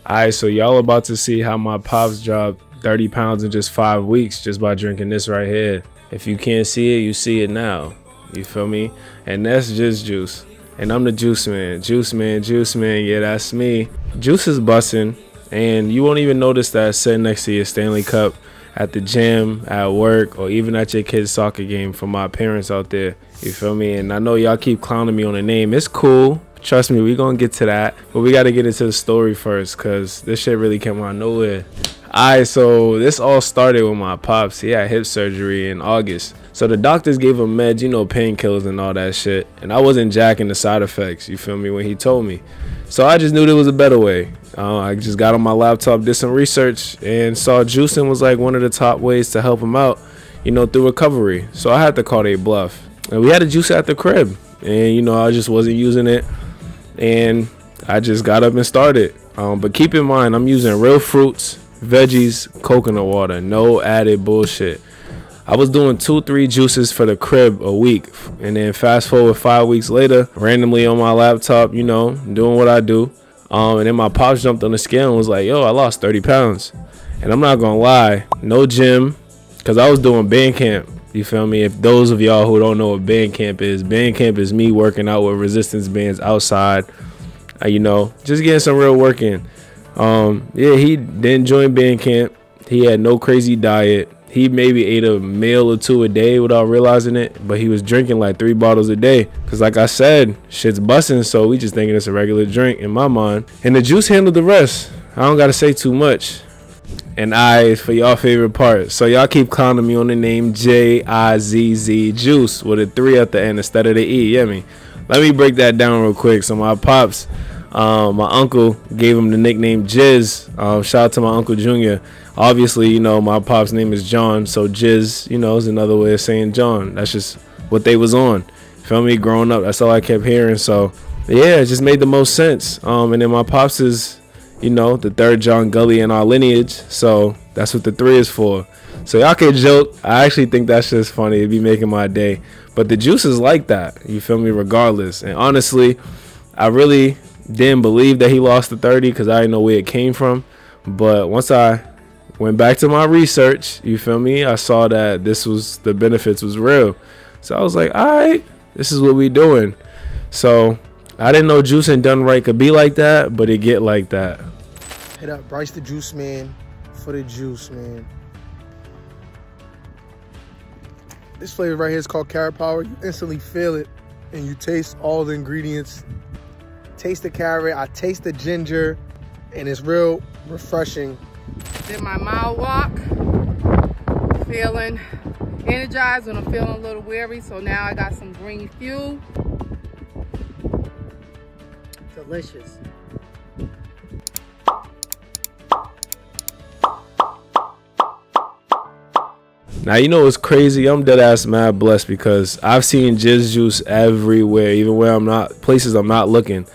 Alright, so y'all about to see how my pops dropped 30 pounds in just 5 weeks just by drinking this right here. If you can't see it, you see it now. You feel me? And that's just Juice. And I'm the Juice Man. Juice Man, Juice Man. Yeah, that's me. Juice is busting. And you won't even notice that sitting next to your Stanley Cup at the gym, at work, or even at your kid's soccer game for my parents out there. You feel me? And I know y'all keep clowning me on the name. It's cool. Trust me, we gonna get to that. But we gotta get into the story first, because this shit really came out of nowhere. Alright, so this all started with my pops. He had hip surgery in August. So the doctors gave him meds, you know, painkillers and all that shit. And I wasn't jacking the side effects, you feel me, when he told me. So I just knew there was a better way. I just got on my laptop, did some research, and saw juicing was like one of the top ways to help him out, you know, through recovery. So I had to call their bluff. And we had a juice at the crib. And, you know, I just wasn't using it. And I just got up and started. But keep in mind, I'm using real fruits, veggies, coconut water, no added bullshit. I was doing 2-3 juices for the crib a week, and then fast forward 5 weeks later, randomly on my laptop, you know, doing what I do, and then my pops jumped on the scale and was like, yo, I lost 30 pounds. And I'm not gonna lie, no gym, because I was doing band camp. You feel me? If those of y'all who don't know what band camp is me working out with resistance bands outside, you know, just getting some real work in. Yeah, he didn't join band camp. He had no crazy diet. He maybe ate a meal or two a day without realizing it, but he was drinking like 3 bottles a day. Cause like I said, shit's busting, so we just thinking it's a regular drink in my mind. And the juice handled the rest. I don't gotta say too much. And I for y'all favorite part. So y'all keep clowning me on the name J-I-Z-Z Juice with a 3 at the end instead of the E. You hear me? Let me break that down real quick. So my pops, my uncle gave him the nickname Jizz. Shout out to my uncle Junior. Obviously, you know, my pop's name is John, so Jizz, you know, is another way of saying John. That's just what they was on. Feel me? Growing up, that's all I kept hearing. So yeah, it just made the most sense. And then my pops is, you know, the 3rd John Gulley in our lineage, so that's what the 3 is for. So y'all can joke. I actually think that's just funny. It'd be making my day. But the juice is like that. You feel me? Regardless. And honestly, I really didn't believe that he lost the 30 because I didn't know where it came from. But once I went back to my research, you feel me, I saw that this was, the benefits was real. So I was like, all right, this is what we doing. So I didn't know juicing done right could be like that, but it get like that. Hit up Bryce the Juice Man for the juice, man. This flavor right here is called Carrot Power. You instantly feel it and you taste all the ingredients. Taste the carrot, I taste the ginger, and it's real refreshing. Did my mile walk, feeling energized when I'm feeling a little weary, so now I got some green fuel. Delicious. Now, you know what's crazy? I'm dead ass mad blessed because I've seen Jizz juice everywhere, even where I'm not, places I'm not looking.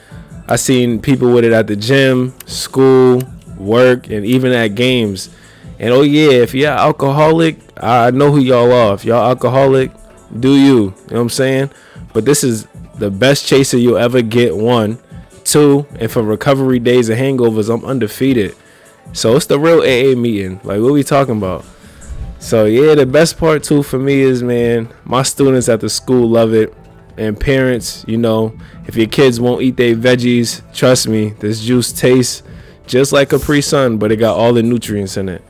I've seen people with it at the gym, school, work, and even at games. And oh yeah, if you're alcoholic, I know who y'all are. If y'all alcoholic, do you know what I'm saying? But this is the best chaser you'll ever get, 1. 2, and for recovery days and hangovers, I'm undefeated. So it's the real AA meeting. Like, what we talking about? So yeah, the best part too for me is, man, my students at the school love it. And parents, you know, if your kids won't eat their veggies, trust me, this juice tastes just like Capri Sun, but it got all the nutrients in it.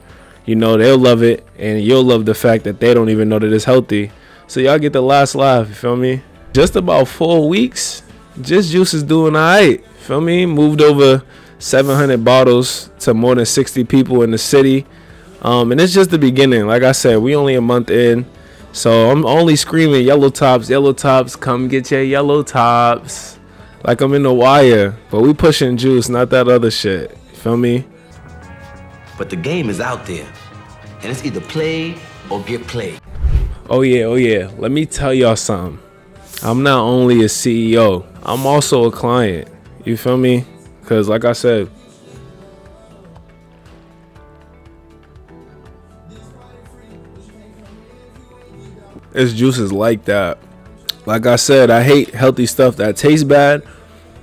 You know, they'll love it, and you'll love the fact that they don't even know that it's healthy. So y'all get the last laugh, you feel me? Just about 4 weeks, Jizz juice is doing alright, feel me? Moved over 700 bottles to more than 60 people in the city. And it's just the beginning. Like I said, we only a month in. So I'm only screaming yellow tops, come get your yellow tops. Like I'm in The Wire. But we pushing juice, not that other shit. You feel me? But the game is out there. And it's either play or get played. Oh yeah. Let me tell y'all something. I'm not only a CEO, I'm also a client. You feel me? Because like I said, this juice is like that. Like I said, I hate healthy stuff that tastes bad,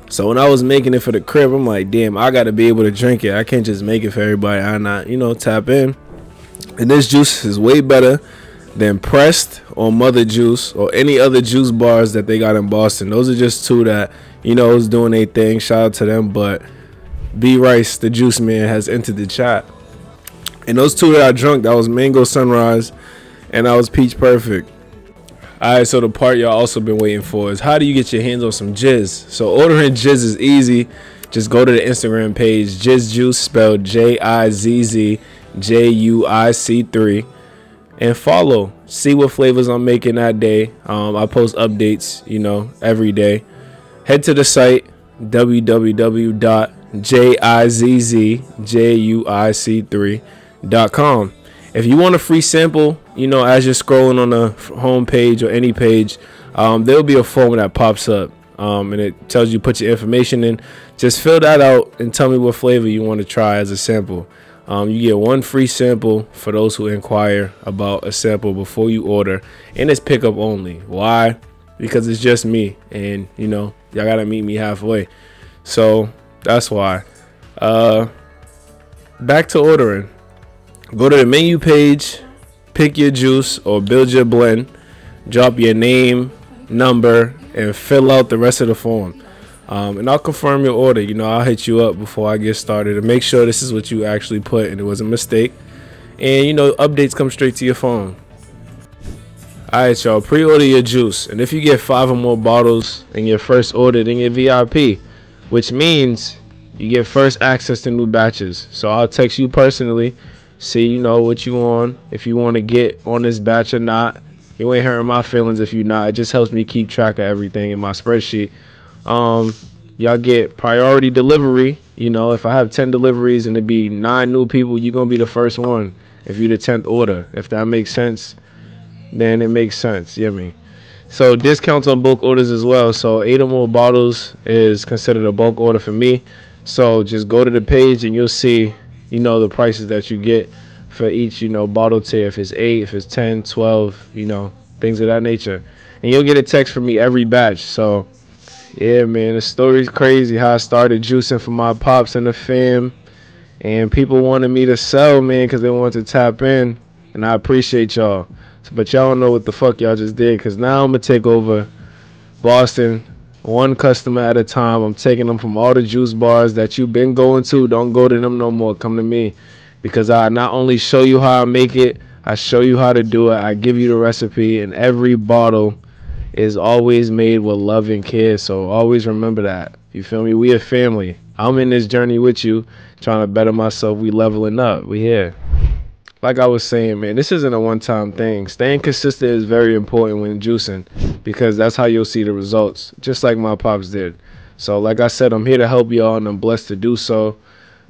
So when I was making it for the crib, I'm like, damn, I gotta be able to drink it. I can't just make it for everybody. I not, tap in. And this juice is way better than Pressed or Mother Juice or any other juice bars that they got in Boston. Those are just two that, is doing their thing. Shout out to them. But B Rice, the juice man, has entered the chat. And those two that I drunk, that was Mango Sunrise and that was Peach Perfect. Alright, so the part y'all also been waiting for is how do you get your hands on some Jizz? So ordering Jizz is easy. Just go to the Instagram page, Jizz Juice, spelled JIZZJUIC3, and follow. See what flavors I'm making that day. I post updates, every day. Head to the site, www.jizzjuic3.com. If you want a free sample, as you're scrolling on the home page or any page, there'll be a form that pops up, and it tells you put your information in. Just fill that out and tell me what flavor you want to try as a sample. You get one free sample for those who inquire about a sample before you order, and it's pickup only. Why? Because it's just me, and y'all gotta meet me halfway. So that's why. Back to ordering. Go to the menu page, pick your juice or build your blend, drop your name, number, and fill out the rest of the form. And I'll confirm your order. I'll hit you up before I get started to make sure this is what you actually put and it was a mistake. And updates come straight to your phone. Alright, y'all, pre-order your juice, and if you get 5 or more bottles in your first order, then you're VIP, which means you get first access to new batches. So I'll text you personally, see what you on, if you want to get on this batch or not. You ain't hurting my feelings if you not. It just helps me keep track of everything in my spreadsheet. Y'all get priority delivery. If I have 10 deliveries and it be 9 new people, you're gonna be the first one if you're the 10th order. If that makes sense, then it makes sense. So discounts on bulk orders as well. So 8 or more bottles is considered a bulk order for me. So just go to the page and you'll see the prices that you get for each bottle tier, if it's 8, if it's 10, 12, things of that nature. And you'll get a text from me every batch. So yeah, man, the story's crazy how I started juicing for my pops and the fam, and people wanted me to sell, man, because they wanted to tap in, and I appreciate y'all. But y'all don't know what the fuck y'all just did, because now I'm gonna take over Boston one customer at a time. I'm taking them from all the juice bars that you've been going to. Don't go to them no more. Come to me, because I not only show you how I make it, I show you how to do it. I give you the recipe, and every bottle is always made with love and care. So always remember that. You feel me? We a family. I'm in this journey with you, trying to better myself. We leveling up. We here. Like I was saying, man, this isn't a one-time thing. Staying consistent is very important when juicing, because that's how you'll see the results, just like my pops did. So like I said, I'm here to help y'all, and I'm blessed to do so.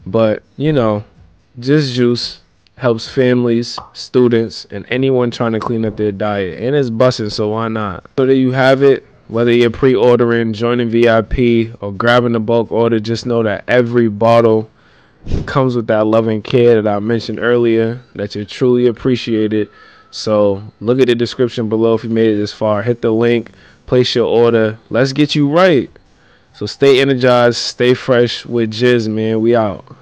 But Jizz Juice helps families, students, and anyone trying to clean up their diet, and it's busting, so why not? So there you have it. Whether you're pre-ordering, joining VIP, or grabbing a bulk order, just know that every bottle comes with that love and care that I mentioned earlier, that you truly appreciate it. So look at the description below if you made it this far. Hit the link, place your order. Let's get you right. So stay energized, stay fresh with Jizz, man. We out.